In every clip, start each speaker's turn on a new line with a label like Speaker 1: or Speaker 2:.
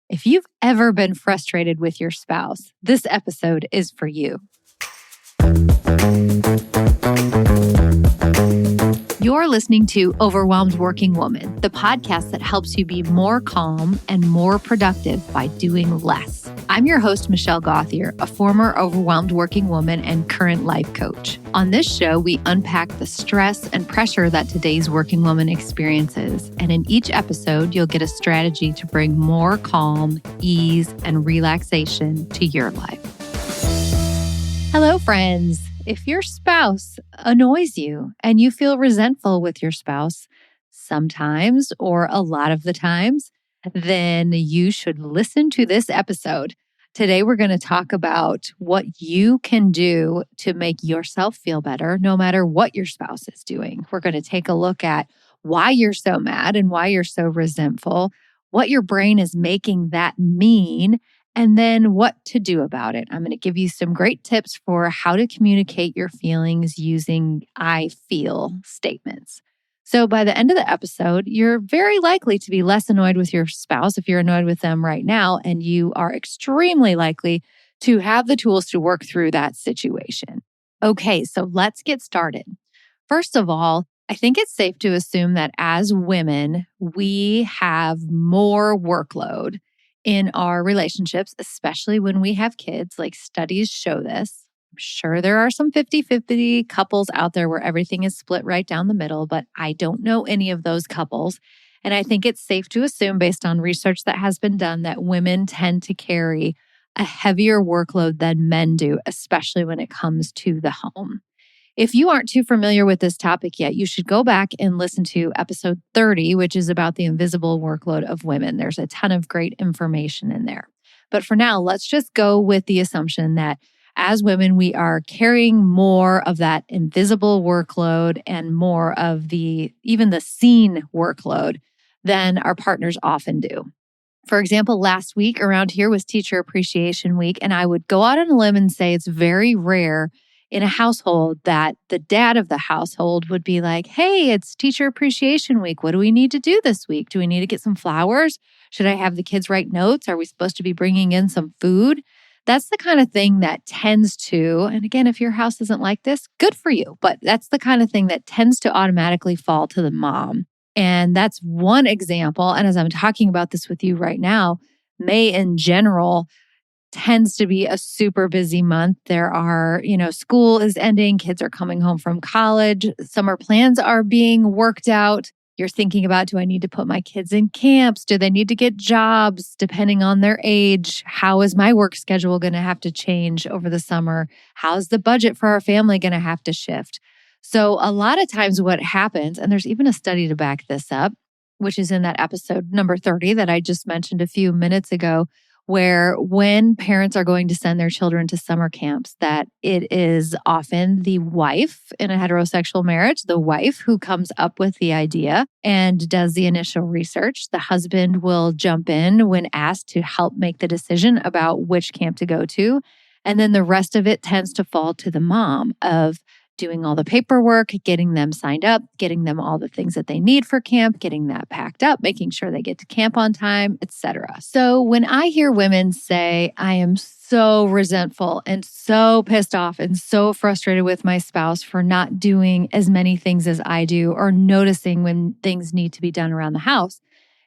Speaker 1: If you've ever been frustrated with your spouse, this episode is for you. You're listening to Overwhelmed Working Woman, the podcast that helps you be more calm and more productive by doing less. I'm your host, Michelle Gauthier, a former overwhelmed working woman and current life coach. On this show, we unpack the stress and pressure that today's working woman experiences. And in each episode, you'll get a strategy to bring more calm, ease, and relaxation to your life. Hello, friends. If your spouse annoys you and you feel resentful with your spouse sometimes or a lot of the times, then you should listen to this episode. Today, we're going to talk about what you can do to make yourself feel better, no matter what your spouse is doing. We're going to take a look at why you're so mad and why you're so resentful, what your brain is making that mean, and then what to do about it. I'm going to give you some great tips for how to communicate your feelings using I feel statements. So by the end of the episode, you're very likely to be less annoyed with your spouse if you're annoyed with them right now, and you are extremely likely to have the tools to work through that situation. Okay, so let's get started. First of all, I think it's safe to assume that as women, we have more workload in our relationships, especially when we have kids. Like studies show this. I'm sure there are some 50-50 couples out there where everything is split right down the middle, but I don't know any of those couples. And I think it's safe to assume, based on research that has been done, that women tend to carry a heavier workload than men do, especially when it comes to the home. If you aren't too familiar with this topic yet, you should go back and listen to episode 30, which is about the invisible workload of women. There's a ton of great information in there. But for now, let's just go with the assumption that as women, we are carrying more of that invisible workload and more of even the seen workload than our partners often do. For example, last week around here was Teacher Appreciation Week, and I would go out on a limb and say it's very rare in a household that the dad of the household would be like, hey, it's Teacher Appreciation Week. What do we need to do this week? Do we need to get some flowers? Should I have the kids write notes? Are we supposed to be bringing in some food? That's the kind of thing that tends to, and again, if your house isn't like this, good for you. But that's the kind of thing that tends to automatically fall to the mom. And that's one example. And as I'm talking about this with you right now, May in general tends to be a super busy month. There are, school is ending, kids are coming home from college, summer plans are being worked out. You're thinking about, do I need to put my kids in camps? Do they need to get jobs depending on their age? How is my work schedule going to have to change over the summer? How's the budget for our family going to have to shift? So a lot of times what happens, and there's even a study to back this up, which is in that episode number 30 that I just mentioned a few minutes ago, where when parents are going to send their children to summer camps, that it is often the wife in a heterosexual marriage, the wife who comes up with the idea and does the initial research. The husband will jump in when asked to help make the decision about which camp to go to. And then the rest of it tends to fall to the mom of doing all the paperwork, getting them signed up, getting them all the things that they need for camp, getting that packed up, making sure they get to camp on time, etc. So when I hear women say, I am so resentful and so pissed off and so frustrated with my spouse for not doing as many things as I do or noticing when things need to be done around the house,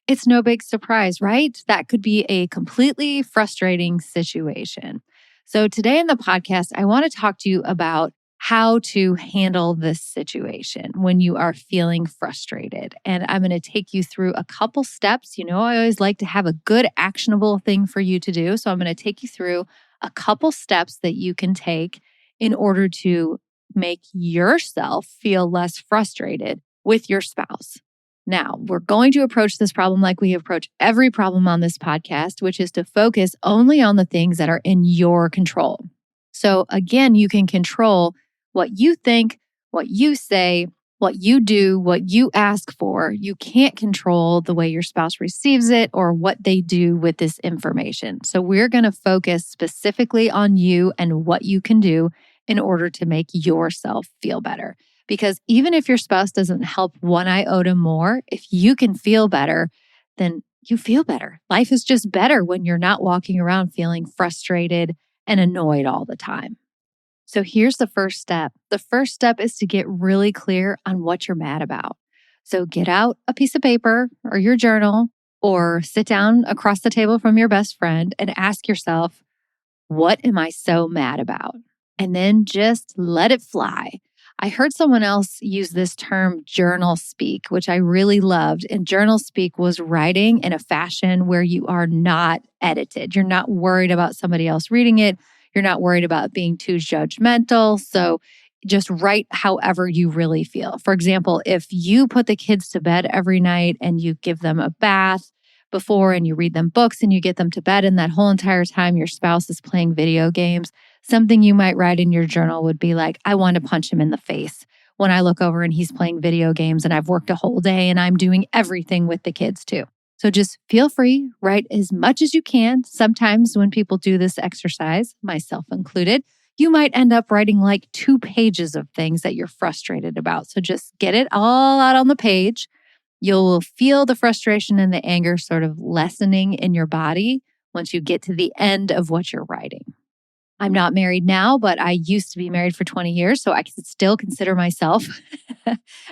Speaker 1: it's no big surprise, right? That could be a completely frustrating situation. So today in the podcast, I want to talk to you about how to handle this situation when you are feeling frustrated. And I'm going to take you through a couple steps. I always like to have a good actionable thing for you to do. So I'm going to take you through a couple steps that you can take in order to make yourself feel less frustrated with your spouse. Now, we're going to approach this problem like we approach every problem on this podcast, which is to focus only on the things that are in your control. So again, you can control what you think, what you say, what you do, what you ask for. You can't control the way your spouse receives it or what they do with this information. So we're going to focus specifically on you and what you can do in order to make yourself feel better. Because even if your spouse doesn't help one iota more, if you can feel better, then you feel better. Life is just better when you're not walking around feeling frustrated and annoyed all the time. So here's the first step. The first step is to get really clear on what you're mad about. So get out a piece of paper or your journal or sit down across the table from your best friend and ask yourself, what am I so mad about? And then just let it fly. I heard someone else use this term journal speak, which I really loved. And journal speak was writing in a fashion where you are not edited. You're not worried about somebody else reading it. You're not worried about being too judgmental. So just write however you really feel. For example, if you put the kids to bed every night and you give them a bath before and you read them books and you get them to bed, and that whole entire time your spouse is playing video games, something you might write in your journal would be like, I want to punch him in the face when I look over and he's playing video games and I've worked a whole day and I'm doing everything with the kids too. So just feel free, write as much as you can. Sometimes when people do this exercise, myself included, you might end up writing like 2 pages of things that you're frustrated about. So just get it all out on the page. You'll feel the frustration and the anger sort of lessening in your body once you get to the end of what you're writing. I'm not married now, but I used to be married for 20 years, so I can still consider myself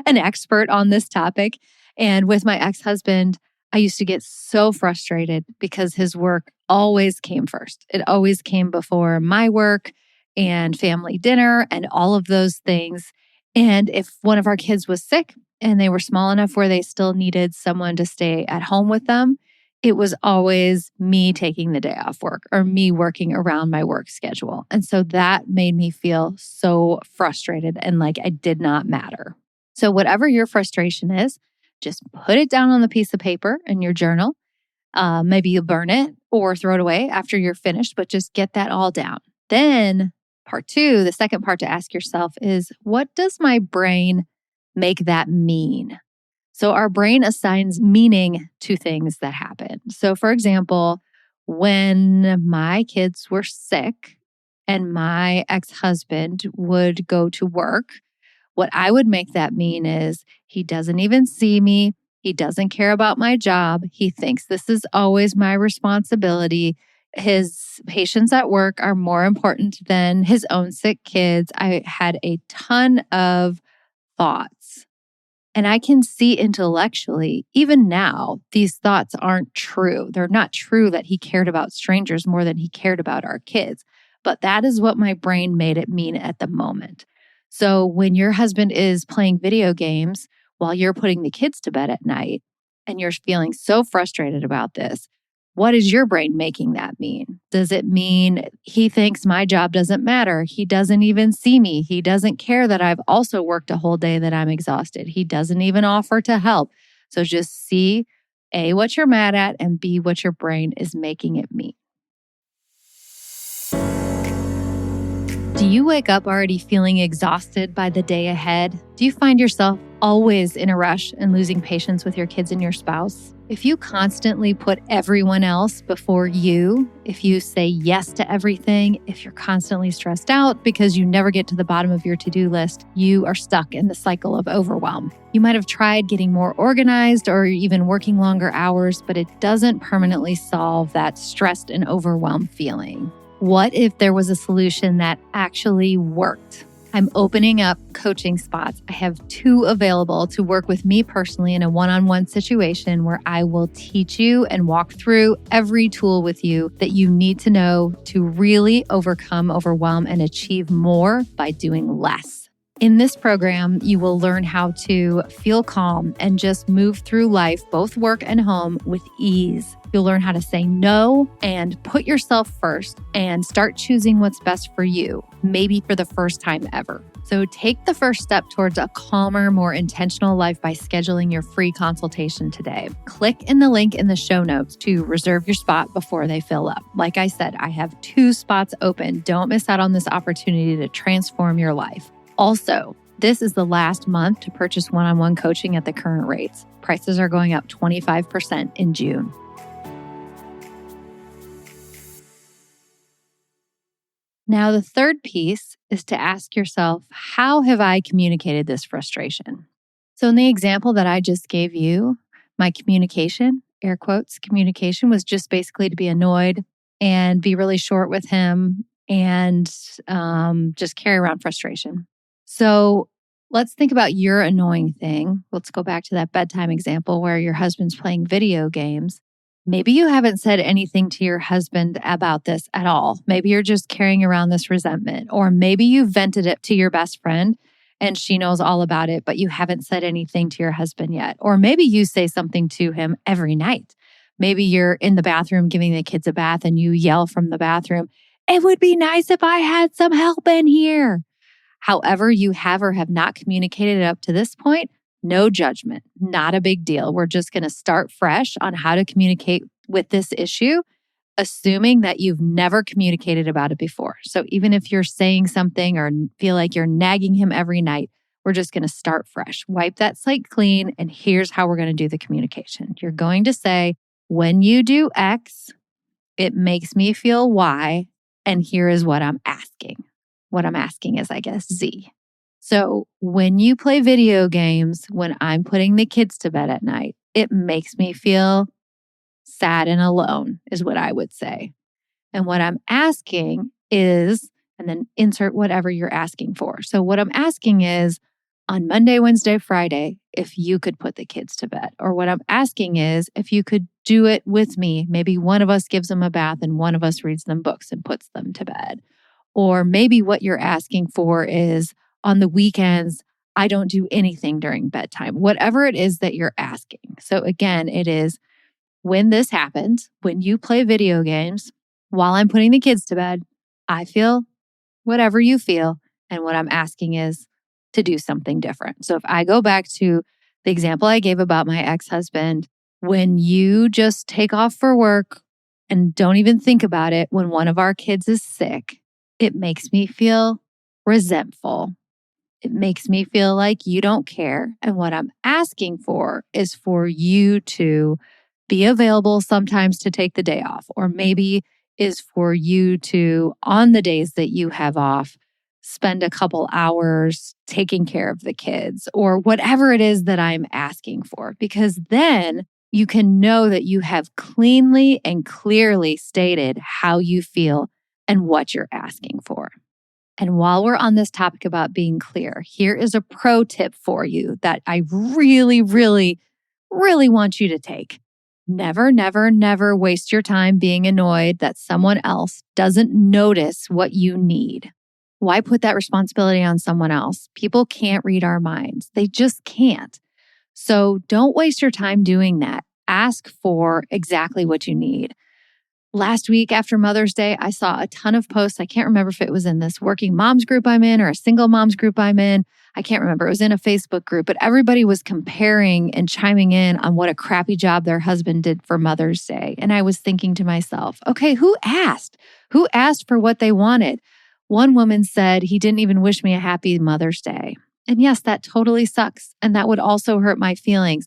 Speaker 1: an expert on this topic. And with my ex-husband, I used to get so frustrated because his work always came first. It always came before my work and family dinner and all of those things. And if one of our kids was sick and they were small enough where they still needed someone to stay at home with them, it was always me taking the day off work or me working around my work schedule. And so that made me feel so frustrated and like I did not matter. So whatever your frustration is, just put it down on the piece of paper in your journal. Maybe you burn it or throw it away after you're finished, but just get that all down. Then part 2, the second part to ask yourself is, what does my brain make that mean? So our brain assigns meaning to things that happen. So for example, when my kids were sick and my ex-husband would go to work, what I would make that mean is he doesn't even see me. He doesn't care about my job. He thinks this is always my responsibility. His patients at work are more important than his own sick kids. I had a ton of thoughts. And I can see intellectually, even now, these thoughts aren't true. They're not true that he cared about strangers more than he cared about our kids. But that is what my brain made it mean at the moment. So when your husband is playing video games while you're putting the kids to bed at night and you're feeling so frustrated about this, what is your brain making that mean? Does it mean he thinks my job doesn't matter? He doesn't even see me. He doesn't care that I've also worked a whole day that I'm exhausted. He doesn't even offer to help. So just see A, what you're mad at, and B, what your brain is making it mean. Do you wake up already feeling exhausted by the day ahead? Do you find yourself always in a rush and losing patience with your kids and your spouse? If you constantly put everyone else before you, if you say yes to everything, if you're constantly stressed out because you never get to the bottom of your to-do list, you are stuck in the cycle of overwhelm. You might have tried getting more organized or even working longer hours, but it doesn't permanently solve that stressed and overwhelmed feeling. What if there was a solution that actually worked? I'm opening up coaching spots. I have 2 available to work with me personally in a one-on-one situation where I will teach you and walk through every tool with you that you need to know to really overcome overwhelm and achieve more by doing less. In this program, you will learn how to feel calm and just move through life, both work and home, with ease. You'll learn how to say no and put yourself first and start choosing what's best for you, maybe for the first time ever. So take the first step towards a calmer, more intentional life by scheduling your free consultation today. Click in the link in the show notes to reserve your spot before they fill up. Like I said, I have 2 spots open. Don't miss out on this opportunity to transform your life. Also, this is the last month to purchase one-on-one coaching at the current rates. Prices are going up 25% in June. Now, the third piece is to ask yourself, how have I communicated this frustration? So in the example that I just gave you, my communication, air quotes, communication was just basically to be annoyed and be really short with him and just carry around frustration. So let's think about your annoying thing. Let's go back to that bedtime example where your husband's playing video games. Maybe you haven't said anything to your husband about this at all. Maybe you're just carrying around this resentment, or maybe you vented it to your best friend and she knows all about it, but you haven't said anything to your husband yet. Or maybe you say something to him every night. Maybe you're in the bathroom giving the kids a bath and you yell from the bathroom, "It would be nice if I had some help in here." However, you have or have not communicated it up to this point, no judgment, not a big deal. We're just going to start fresh on how to communicate with this issue, assuming that you've never communicated about it before. So even if you're saying something or feel like you're nagging him every night, we're just going to start fresh. Wipe that slate clean, and here's how we're going to do the communication. You're going to say, "When you do X, it makes me feel Y, and here is what I'm asking." What I'm asking is, I guess, Z. So when you play video games, when I'm putting the kids to bed at night, it makes me feel sad and alone, is what I would say. And what I'm asking is, and then insert whatever you're asking for. So what I'm asking is, on Monday, Wednesday, Friday, if you could put the kids to bed. Or what I'm asking is, if you could do it with me, maybe one of us gives them a bath and one of us reads them books and puts them to bed. Or maybe what you're asking for is, on the weekends, I don't do anything during bedtime. Whatever it is that you're asking. So again, it is, when this happens, when you play video games while I'm putting the kids to bed, I feel whatever you feel. And what I'm asking is to do something different. So if I go back to the example I gave about my ex-husband, when you just take off for work and don't even think about it, when one of our kids is sick, it makes me feel resentful. It makes me feel like you don't care. And what I'm asking for is for you to be available sometimes to take the day off, or maybe is for you to, on the days that you have off, spend a couple hours taking care of the kids, or whatever it is that I'm asking for, because then you can know that you have cleanly and clearly stated how you feel and what you're asking for. And while we're on this topic about being clear, here is a pro tip for you that I really, really, really want you to take. Never, never, never waste your time being annoyed that someone else doesn't notice what you need. Why put that responsibility on someone else? People can't read our minds. They just can't. So don't waste your time doing that. Ask for exactly what you need. Last week after Mother's Day, I saw a ton of posts. I can't remember if it was in this working moms group I'm in or a single moms group I'm in. I can't remember. It was in a Facebook group, but everybody was comparing and chiming in on what a crappy job their husband did for Mother's Day. And I was thinking to myself, okay, who asked? Who asked for what they wanted? One woman said, "He didn't even wish me a happy Mother's Day." And yes, that totally sucks. And that would also hurt my feelings.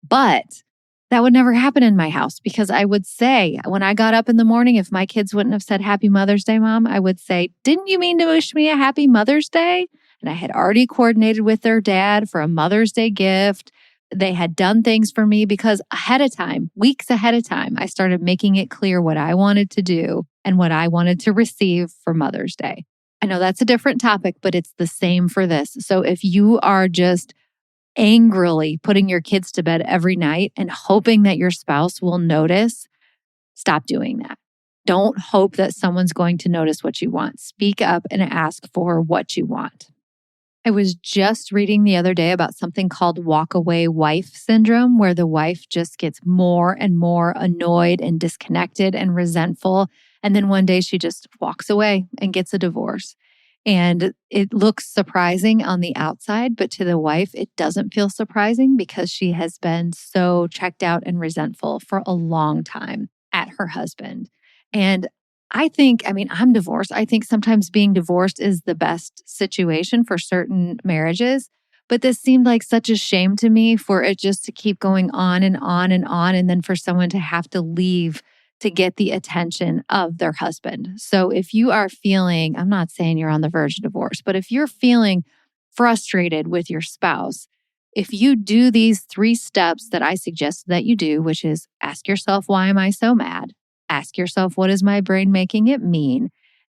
Speaker 1: But that would never happen in my house, because I would say, when I got up in the morning, if my kids wouldn't have said, "Happy Mother's Day, Mom," I would say, "Didn't you mean to wish me a happy Mother's Day?" And I had already coordinated with their dad for a Mother's Day gift. They had done things for me, because ahead of time, weeks ahead of time, I started making it clear what I wanted to do and what I wanted to receive for Mother's Day. I know that's a different topic, but it's the same for this. So if you are just angrily putting your kids to bed every night and hoping that your spouse will notice, stop doing that. Don't hope that someone's going to notice what you want. Speak up and ask for what you want. I was just reading the other day about something called walk-away wife syndrome, where the wife just gets more and more annoyed and disconnected and resentful. And then one day she just walks away and gets a divorce. And it looks surprising on the outside, but to the wife, it doesn't feel surprising, because she has been so checked out and resentful for a long time at her husband. And I'm divorced. I think sometimes being divorced is the best situation for certain marriages. But this seemed like such a shame to me, for it just to keep going on and on and on, and then for someone to have to leave to get the attention of their husband. So if you are feeling, I'm not saying you're on the verge of divorce, but if you're feeling frustrated with your spouse, if you do these 3 steps that I suggested that you do, which is ask yourself, why am I so mad? Ask yourself, what is my brain making it mean?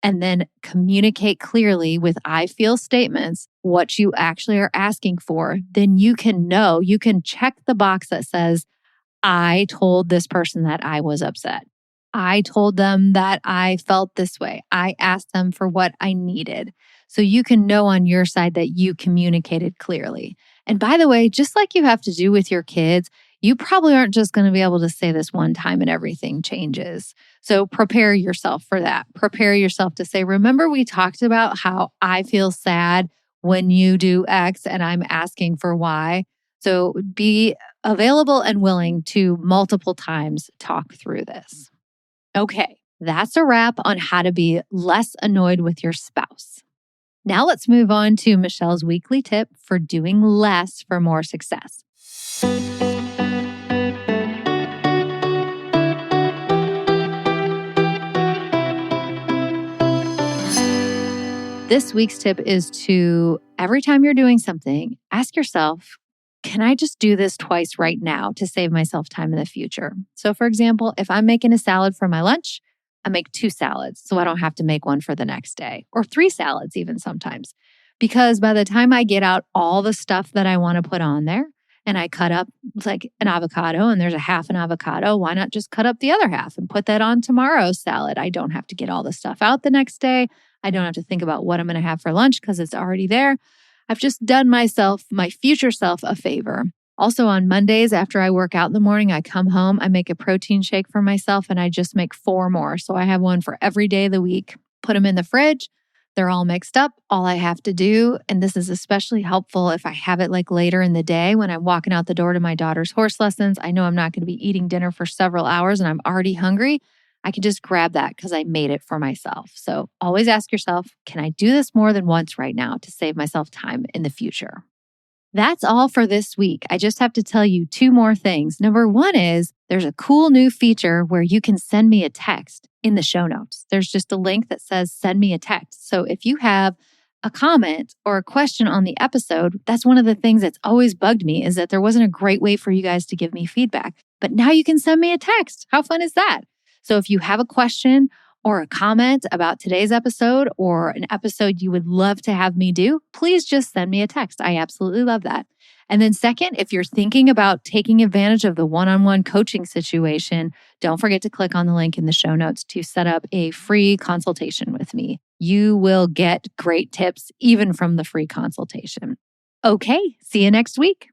Speaker 1: And then communicate clearly with I feel statements what you actually are asking for. Then you can know, you can check the box that says, I told this person that I was upset. I told them that I felt this way. I asked them for what I needed. So you can know on your side that you communicated clearly. And by the way, just like you have to do with your kids, you probably aren't just going to be able to say this one time and everything changes. So prepare yourself for that. Prepare yourself to say, remember we talked about how I feel sad when you do X and I'm asking for Y. So be available and willing to multiple times talk through this. Okay, that's a wrap on how to be less annoyed with your spouse. Now let's move on to Michelle's weekly tip for doing less for more success. This week's tip is to, every time you're doing something, ask yourself, can I just do this twice right now to save myself time in the future? So for example, if I'm making a salad for my lunch, I make 2 salads so I don't have to make one for the next day, or 3 salads even sometimes. Because by the time I get out all the stuff that I want to put on there and I cut up like an avocado and there's a half an avocado, why not just cut up the other half and put that on tomorrow's salad? I don't have to get all the stuff out the next day. I don't have to think about what I'm going to have for lunch because it's already there. I've just done myself, my future self, a favor. Also on Mondays, after I work out in the morning, I come home, I make a protein shake for myself, and I just make 4 more. So I have one for every day of the week. Put them in the fridge. They're all mixed up. All I have to do, and this is especially helpful if I have it like later in the day when I'm walking out the door to my daughter's horse lessons. I know I'm not going to be eating dinner for several hours and I'm already hungry. I can just grab that because I made it for myself. So always ask yourself, can I do this more than once right now to save myself time in the future? That's all for this week. I just have to tell you 2 more things. Number 1 is there's a cool new feature where you can send me a text in the show notes. There's just a link that says send me a text. So if you have a comment or a question on the episode, that's one of the things that's always bugged me is that there wasn't a great way for you guys to give me feedback. But now you can send me a text. How fun is that? So if you have a question or a comment about today's episode or an episode you would love to have me do, please just send me a text. I absolutely love that. And then second, if you're thinking about taking advantage of the one-on-one coaching situation, don't forget to click on the link in the show notes to set up a free consultation with me. You will get great tips even from the free consultation. Okay, see you next week.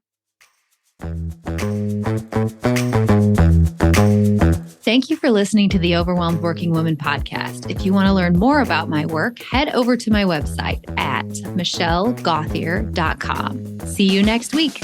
Speaker 1: Thank you for listening to the Overwhelmed Working Woman podcast. If you want to learn more about my work, head over to my website at michellegothier.com. See you next week.